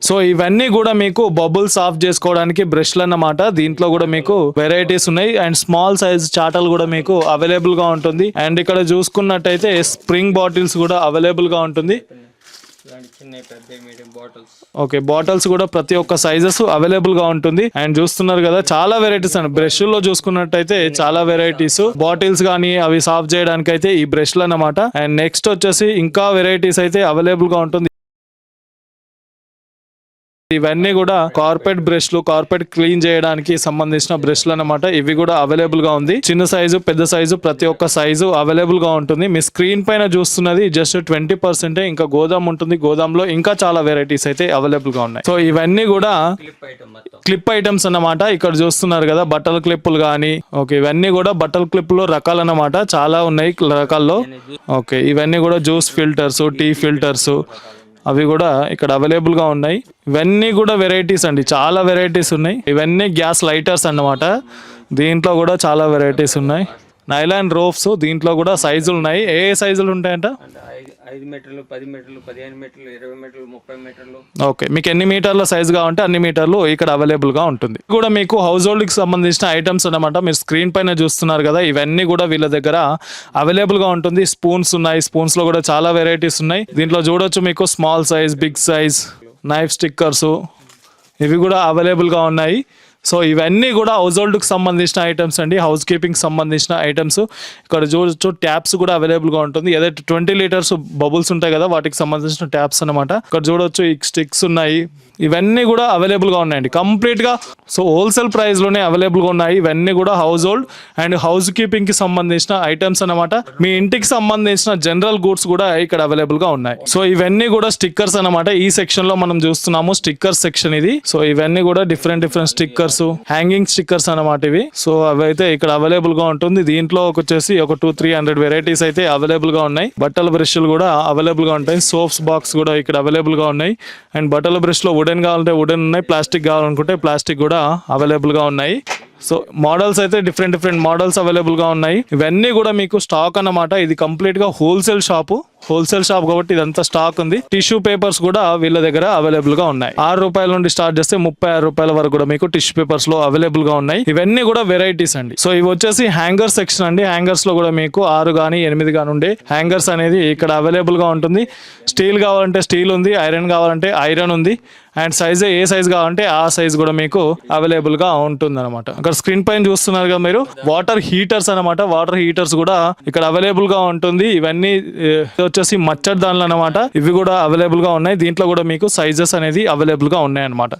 So ఇవన్నీ కూడా మీకు బబుల్స్ ఆఫ్ చేసుకోవడానికి బ్రష్లు అన్నమాట. దీంట్లో కూడా మీకు వెరైటీస్ ఉన్నాయి అండ్ స్మాల్ సైజ్ చాటలు కూడా మీకు అవైలబుల్ గా ఉంటుంది. అండ్ ఇక్కడ చూసుకున్నట్టయితే స్ప్రింగ్ బాటిల్స్ కూడా అవైలబుల్ గా ఉంటుంది. ఓకే, బాటిల్స్ కూడా ప్రతి ఒక్క సైజెస్ అవైలబుల్ గా ఉంటుంది. అండ్ చూస్తున్నారు కదా చాలా వెరైటీస్ అండి. బ్రష్ లో చూసుకున్నట్టయితే చాలా వెరైటీస్, బాటిల్స్ గానీ అవి సాఫ్ చేయడానికి అయితే ఈ బ్రష్లు అన్నమాట. అండ్ నెక్స్ట్ వచ్చేసి ఇంకా వెరైటీస్ అయితే అవైలబుల్ గా ఉంటుంది. ఇవన్నీ కూడా కార్పెట్ బ్రష్లు, కార్పెట్ క్లీన్ చేయడానికి సంబంధించిన బ్రష్లు అన్నమాట. ఇవి కూడా అవైలబుల్ గా ఉంది. చిన్న సైజు, పెద్ద సైజు, ప్రతి ఒక్క సైజు అవైలబుల్ గా ఉంటుంది. మీ స్క్రీన్ పైన చూస్తున్నది జస్ట్ 20%. ఇంకా గోదాం ఉంటుంది. గోదాంలో ఇంకా చాలా వెరైటీస్ అయితే అవైలబుల్ గా ఉన్నాయి. సో ఇవన్నీ కూడా క్లిప్ ఐటమ్స్ అన్నమాట. ఇక్కడ చూస్తున్నారు కదా బట్టల క్లిప్పులు గానీ. ఓకే, ఇవన్నీ కూడా బట్టల క్లిప్పులు రకాలు అన్నమాట. చాలా ఉన్నాయి రకాల్లో. ఓకే, ఇవన్నీ కూడా జ్యూస్ ఫిల్టర్స్, టీ ఫిల్టర్స్ అవి కూడా ఇక్కడ అవైలబుల్ గా ఉన్నాయి. ఇవన్నీ కూడా వెరైటీస్ అండి, చాలా వెరైటీస్ ఉన్నాయి. ఇవన్నీ గ్యాస్ లైటర్స్ అన్నమాట. దీంట్లో కూడా చాలా వెరైటీస్ ఉన్నాయి. నైలాన్ రోప్స్, దీంట్లో కూడా సైజులు ఉన్నాయి. ఏ సైజులు ఉంటాయంట? 5 మీటర్లు, 10 మీటర్లు, 15 మీటర్లు, 20 మీటర్లు, 30 మీటర్లు. ఓకే, మీకు ఎన్ని మీటర్ల సైజు కావాలంటే అన్ని మీటర్లు ఇక్కడ అవైలబుల్ గా ఉంటుంది. కూడా మీకు హౌస్ హోల్డ్ కి సంబంధించిన ఐటమ్స్ అన్నమాట. మీరు స్క్రీన్ పైన చూస్తున్నారు కదా, ఇవన్నీ కూడా వీళ్ళ దగ్గర అవైలబుల్ గా ఉంటుంది. స్పూన్స్ ఉన్నాయి. స్పూన్స్ లో కూడా చాలా వెరైటీస్ ఉన్నాయి. దీంట్లో చూడొచ్చు మీకు small size, big size, knife stickers ఇవి కూడా అవైలబుల్ గా ఉన్నాయి. సో ఇవన్నీ కూడా హౌస్ హోల్డ్కి సంబంధించిన ఐటమ్స్ అండి, హౌస్ కీపింగ్ సంబంధించిన ఐటమ్స్. ఇక్కడ చూడొచ్చు ట్యాప్స్ కూడా అవైలబుల్గా ఉంటుంది. ఏదైతే 20 లీటర్స్ బబుల్స్ ఉంటాయి కదా, వాటికి సంబంధించిన ట్యాప్స్ అనమాట. ఇక్కడ చూడొచ్చు ఈ స్టిక్స్ ఉన్నాయి. ఇవన్నీ కూడా అవైలబుల్గా ఉన్నాయండి కంప్లీట్గా. సో హోల్సేల్ ప్రైస్లోనే అవైలబుల్గా ఉన్నాయి. ఇవన్నీ కూడా హౌస్ హోల్డ్ అండ్ హౌస్ కీపింగ్కి సంబంధించిన ఐటమ్స్ అనమాట. మీ ఇంటికి సంబంధించిన జనరల్ గూడ్స్ కూడా ఇక్కడ అవైలబుల్గా ఉన్నాయి. సో ఇవన్నీ కూడా స్టిక్కర్స్ అనమాట. ఈ సెక్షన్లో మనం చూస్తున్నాము స్టిక్కర్స్ సెక్షన్ ఇది. సో ఇవన్నీ కూడా డిఫరెంట్ స్టిక్కర్స్, హ్యాంగింగ్ స్టిక్కర్స్ అన్నమాట ఇవి. సో అవి అయితే ఇక్కడ అవైలబుల్ గా ఉంటుంది. దీంట్లో వచ్చేసి ఒక 200-300 వెరైటీస్ అయితే అవైలబుల్ గా ఉన్నాయి. బట్టల బ్రష్లు కూడా అవైలబుల్ గా ఉంటాయి. సోప్స్ బాక్స్ కూడా ఇక్కడ అవైలబుల్ గా ఉన్నాయి. అండ్ బట్టల బ్రష్ లో వుడెన్ కావాలంటే వుడెన్ ఉన్నాయి, ప్లాస్టిక్ కావాలనుకుంటే ప్లాస్టిక్ కూడా అవైలబుల్ గా ఉన్నాయి. సో మోడల్స్ అయితే డిఫరెంట్ మోడల్స్ అవైలబుల్ గా ఉన్నాయి. ఇవన్నీ కూడా మీకు స్టాక్ అన్నమాట. ఇది కంప్లీట్ గా హోల్సేల్ షాప్ కాబట్టి ఇదంతా స్టాక్ ఉంది. టిష్యూ పేపర్స్ కూడా వీళ్ళ దగ్గర అవైలబుల్ గా ఉన్నాయి. 6 రూపాయల నుండి స్టార్ట్ చేస్తే 36 రూపాయల వరకు కూడా మీకు టిష్యూ పేపర్స్ లో అవైలబుల్ గా ఉన్నాయి. ఇవన్నీ కూడా వెరైటీస్ అండి. సో ఇవి వచ్చేసి హ్యాంగర్ సెక్షన్ అండి. హ్యాంగర్స్ లో కూడా మీకు 6 గానీ 8 గానీ ఉండే హ్యాంగర్స్ అనేది ఇక్కడ అవైలబుల్ గా ఉంటుంది. స్టీల్ కావాలంటే స్టీల్ ఉంది, ఐరన్ కావాలంటే ఐరన్ ఉంది. అండ్ సైజ్ ఏ సైజ్ కావాలంటే ఆ సైజ్ కూడా మీకు అవైలబుల్ గా ఉంటుంది అనమాట. అక్కడ స్క్రీన్ పైన చూస్తున్నారు కదా మీరు, వాటర్ హీటర్స్ అనమాట. వాటర్ హీటర్స్ కూడా ఇక్కడ అవైలబుల్ గా ఉంటుంది. ఇవన్నీ వచ్చేసి మచ్చర్ దానిలు అనమాట. ఇవి కూడా అవైలబుల్ గా ఉన్నాయి. దీంట్లో కూడా మీకు సైజెస్ అనేది అవైలబుల్ గా ఉన్నాయి అనమాట.